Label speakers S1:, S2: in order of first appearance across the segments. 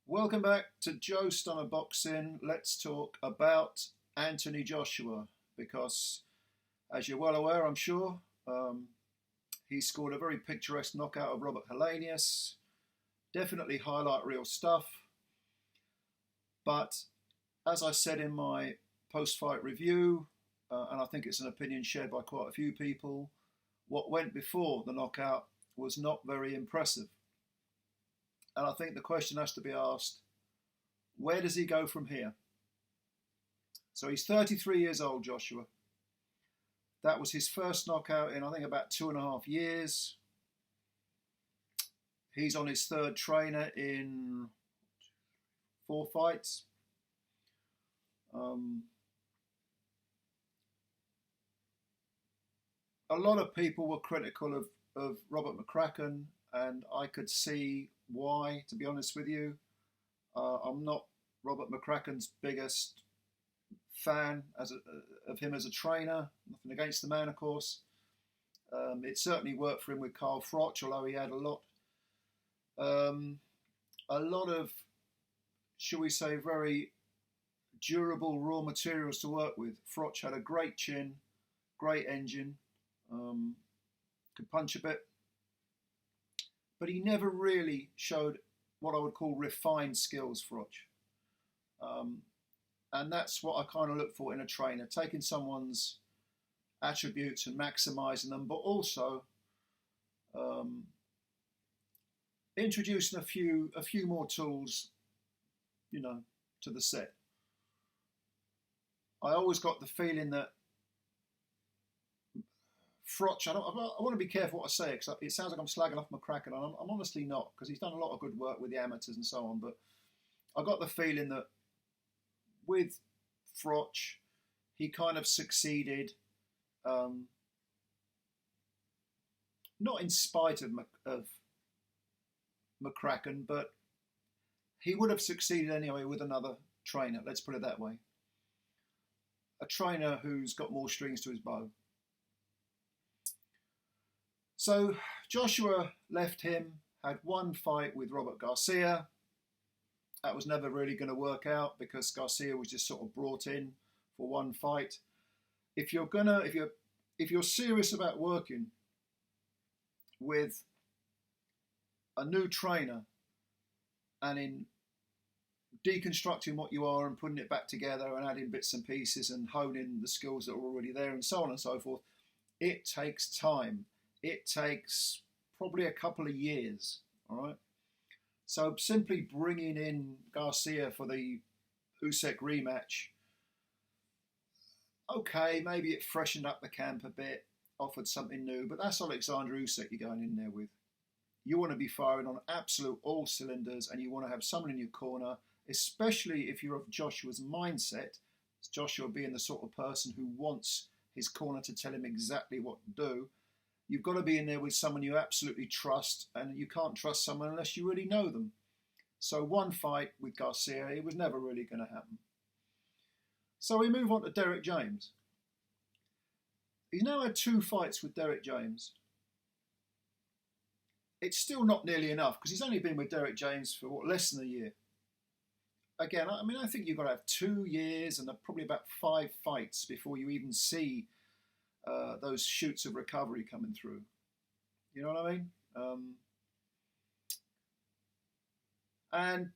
S1: Welcome back to Joe Stunner Boxing. Let's talk about Anthony Joshua because, as you're well aware, I'm sure, he scored a very picturesque knockout of Robert Helenius. Definitely highlight reel stuff. But as I said in my post-fight review, and I think it's an opinion shared by quite a few people, what went before the knockout was not very impressive. And I think the question has to be asked, where does he go from here? So he's 33 years old, Joshua. That was his first knockout in, I think, about 2.5 years. He's on his third trainer in 4 fights. A lot of people were critical of Robert McCracken, and I could see why, to be honest with you. I'm not Robert McCracken's biggest fan of him as a trainer. Nothing against the man, of course. It certainly worked for him with Carl Froch, although he had a lot of, shall we say, very durable raw materials to work with. Froch had a great chin, great engine, could punch a bit, but he never really showed what I would call refined skills, Froch. And that's what I kind of look for in a trainer, taking someone's attributes and maximising them, but also introducing a few more tools, to the set. I always got the feeling that Froch, I want to be careful what I say because it sounds like I'm slagging off McCracken, and I'm honestly not, because he's done a lot of good work with the amateurs and so on. But I got the feeling that with Froch, he kind of succeeded, not in spite of McCracken, but he would have succeeded anyway with another trainer. Let's put it that way. A trainer who's got more strings to his bow. So Joshua left him, had one fight with Robert Garcia. That was never really going to work out because Garcia was just sort of brought in for one fight. If you're serious about working with a new trainer and in deconstructing what you are and putting it back together and adding bits and pieces and honing the skills that are already there and so on and so forth, it takes time. It takes probably a couple of years, all right? So simply bringing in Garcia for the Usyk rematch, okay, maybe it freshened up the camp a bit, offered something new, but that's Alexander Usyk you're going in there with. You want to be firing on absolute all cylinders, and you want to have someone in your corner, especially if you're of Joshua's mindset, Joshua being the sort of person who wants his corner to tell him exactly what to do. You've got to be in there with someone you absolutely trust, and you can't trust someone unless you really know them. So one fight with Garcia, it was never really going to happen. So we move on to Derrick James. He's now had 2 fights with Derrick James. It's still not nearly enough because he's only been with Derrick James for less than a year. Again, I think you've got to have 2 years and probably about 5 fights before you even see those shoots of recovery coming through. You know what I mean? And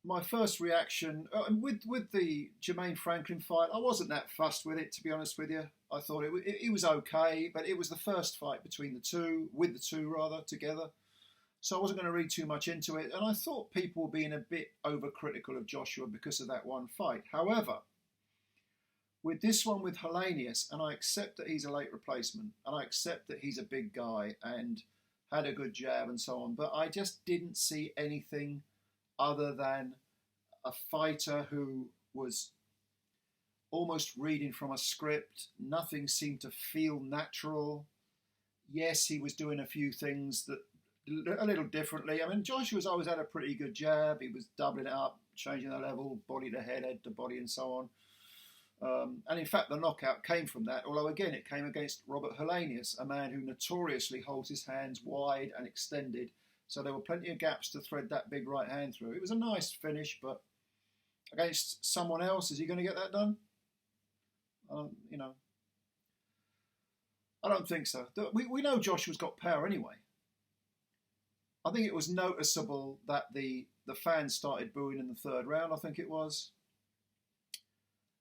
S1: my first reaction with the Jermaine Franklin fight, I wasn't that fussed with it, to be honest with you. I thought it was okay, but it was the first fight between the two, together. So I wasn't going to read too much into it. And I thought people were being a bit overcritical of Joshua because of that one fight. However, with this one with Helenius, and I accept that he's a late replacement, and I accept that he's a big guy and had a good jab and so on, but I just didn't see anything other than a fighter who was almost reading from a script. Nothing seemed to feel natural. Yes, he was doing a few things that a little differently. I mean, Joshua's always had a pretty good jab. He was doubling it up, changing the level, body to head, head to body, and so on. And in fact, the knockout came from that, although again, it came against Robert Helenius, a man who notoriously holds his hands wide and extended So there were plenty of gaps to thread that big right hand through. It was a nice finish, but against someone else, is he going to get that done? You know, I don't think so. We know Joshua's got power anyway. I think it was noticeable that the fans started booing in the third round, I think it was.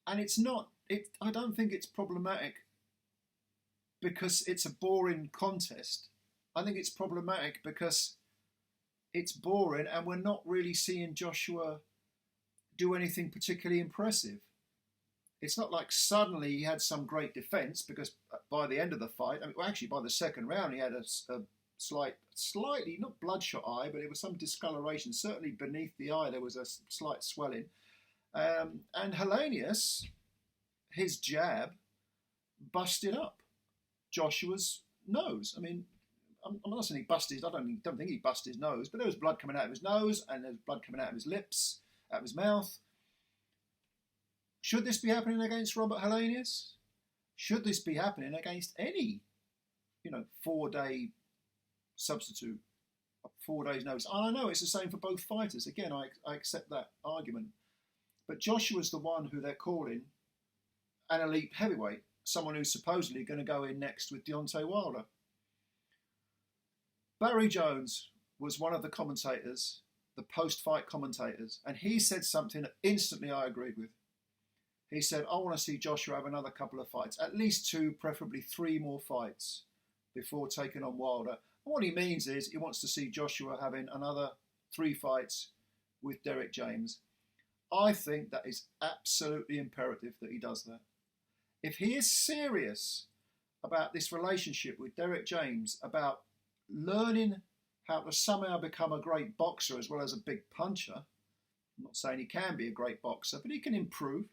S1: And it's not, I don't think it's problematic because it's a boring contest. I think it's problematic because it's boring and we're not really seeing Joshua do anything particularly impressive. It's not like suddenly he had some great defence, because by the end of the fight, I mean, well, actually by the second round, he had a slightly, not bloodshot eye, but it was some discoloration. Certainly beneath the eye, there was a slight swelling. And Helenius, his jab, busted up Joshua's nose. I mean, I'm not saying he busted, I don't think he busted his nose, but there was blood coming out of his nose and there was blood coming out of his lips, out of his mouth. Should this be happening against Robert Helenius? Should this be happening against any, 4-day substitute, 4 days notice? And I know it's the same for both fighters. Again, I accept that argument. But Joshua's the one who they're calling an elite heavyweight, someone who's supposedly going to go in next with Deontay Wilder. Barry Jones was one of the commentators, the post-fight commentators, and he said something that instantly I agreed with. He said, I want to see Joshua have another couple of fights, at least 2, preferably 3 more fights before taking on Wilder. And what he means is he wants to see Joshua having another 3 fights with Derrick James. I think that is absolutely imperative that he does that. If he is serious about this relationship with Derrick James, about learning how to somehow become a great boxer as well as a big puncher, I'm not saying he can be a great boxer, but he can improve,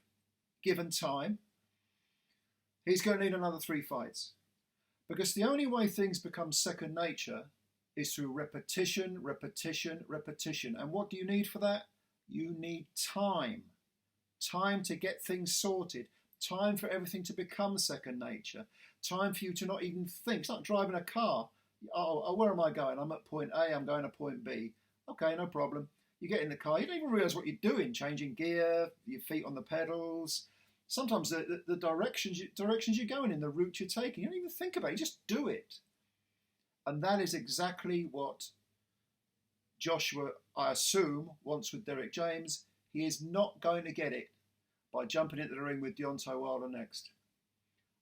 S1: given time, he's going to need another 3 fights. Because the only way things become second nature is through repetition, repetition, repetition. And what do you need for that? You need time. Time to get things sorted. Time for everything to become second nature. Time for you to not even think. It's like driving a car. Oh, where am I going? I'm at point A, I'm going to point B. Okay, no problem. You get in the car, you don't even realise what you're doing. Changing gear, your feet on the pedals. Sometimes the directions you're going in, the route you're taking, you don't even think about it, you just do it. And that is exactly what Joshua, I assume, wants with Derrick James. He is not going to get it by jumping into the ring with Deontay Wilder next.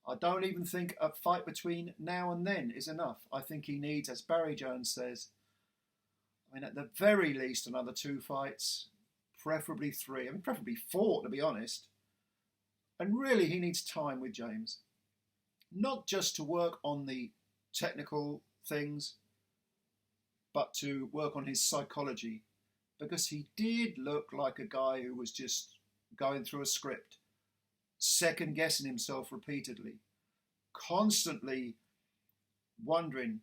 S1: I don't even think a fight between now and then is enough. I think he needs, as Barry Jones says, at the very least another 2 fights, preferably 3, preferably 4 to be honest. And really he needs time with James. Not just to work on the technical things, but to work on his psychology. Because he did look like a guy who was just going through a script, second guessing himself repeatedly, constantly wondering,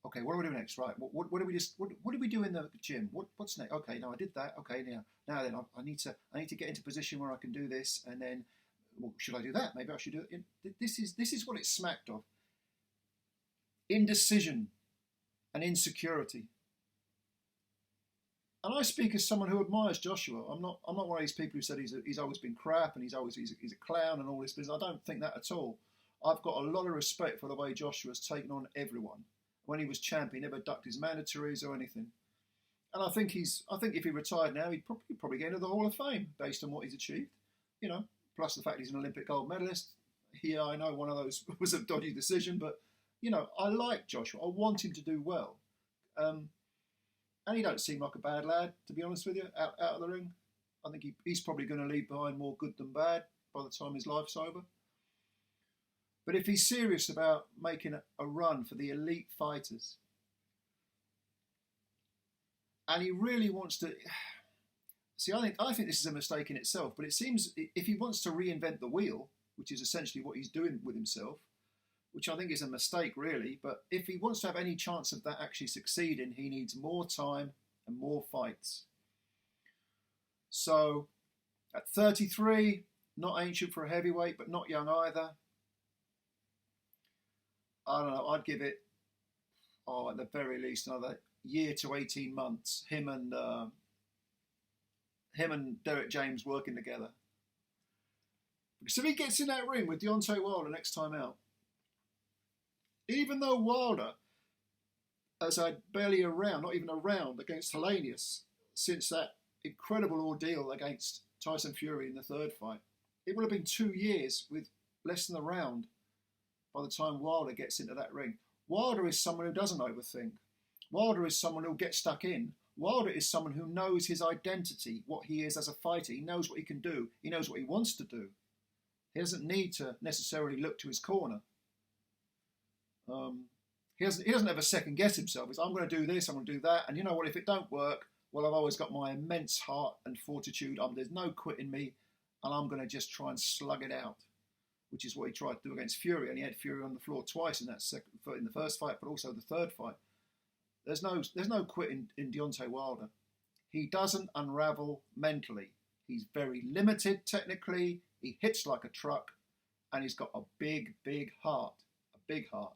S1: okay, what do we do next? Right, what do we do in the gym? What's next? Okay, no, I did that. Okay, now then, I need to get into a position where I can do this, and then, well, should I do that? Maybe I should do it. This is what it's smacked of: indecision and insecurity. And I speak as someone who admires Joshua. I'm not one of these people who said he's always been crap and he's a clown and all this business. I don't think that at all. I've got a lot of respect for the way Joshua's taken on everyone. When he was champ, he never ducked his mandatories or anything. And I think if he retired now, he'd probably get into the Hall of Fame based on what he's achieved. Plus the fact he's an Olympic gold medalist. Yeah, I know one of those was a dodgy decision, but I like Joshua. I want him to do well. And he don't seem like a bad lad, to be honest with you, out of the ring. I think he's probably going to leave behind more good than bad by the time his life's over. But if he's serious about making a run for the elite fighters, and he really wants to... See, I think this is a mistake in itself, but it seems if he wants to reinvent the wheel, which is essentially what he's doing with himself, which I think is a mistake really, but if he wants to have any chance of that actually succeeding, he needs more time and more fights. So, at 33, not ancient for a heavyweight, but not young either. I don't know, I'd give it, at the very least, another year to 18 months, him and Derrick James working together. Because if he gets in that ring with Deontay Wilder next time out, even though Wilder has had barely a round, not even a round, against Helenius since that incredible ordeal against Tyson Fury in the third fight, it would have been 2 years with less than a round by the time Wilder gets into that ring. Wilder is someone who doesn't overthink. Wilder is someone who'll get stuck in. Wilder is someone who knows his identity, what he is as a fighter. He knows what he can do. He knows what he wants to do. He doesn't need to necessarily look to his corner. He doesn't ever second guess himself. He's, I'm going to do this, I'm going to do that. And you know what, if it don't work, well, I've always got my immense heart and fortitude. There's no quit in me, and I'm going to just try and slug it out, which is what he tried to do against Fury. And he had Fury on the floor twice in the first fight, but also the third fight. There's no quit in Deontay Wilder. He doesn't unravel mentally. He's very limited technically. He hits like a truck, and he's got a big, big heart. A big heart.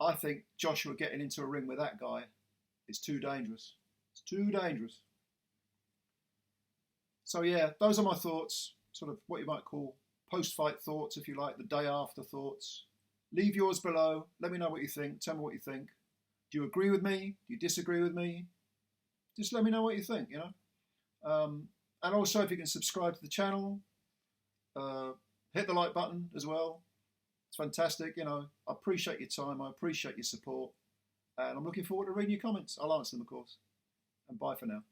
S1: I think Joshua getting into a ring with that guy is too dangerous. It's too dangerous. So yeah, those are my thoughts. Sort of what you might call post-fight thoughts, if you like, the day after thoughts. Leave yours below. Let me know what you think. Tell me what you think. Do you agree with me? Do you disagree with me? Just let me know what you think, you know. And also, if you can subscribe to the channel, hit the like button as well. It's fantastic, you know. I appreciate your time. I appreciate your support. And I'm looking forward to reading your comments. I'll answer them, of course. And bye for now.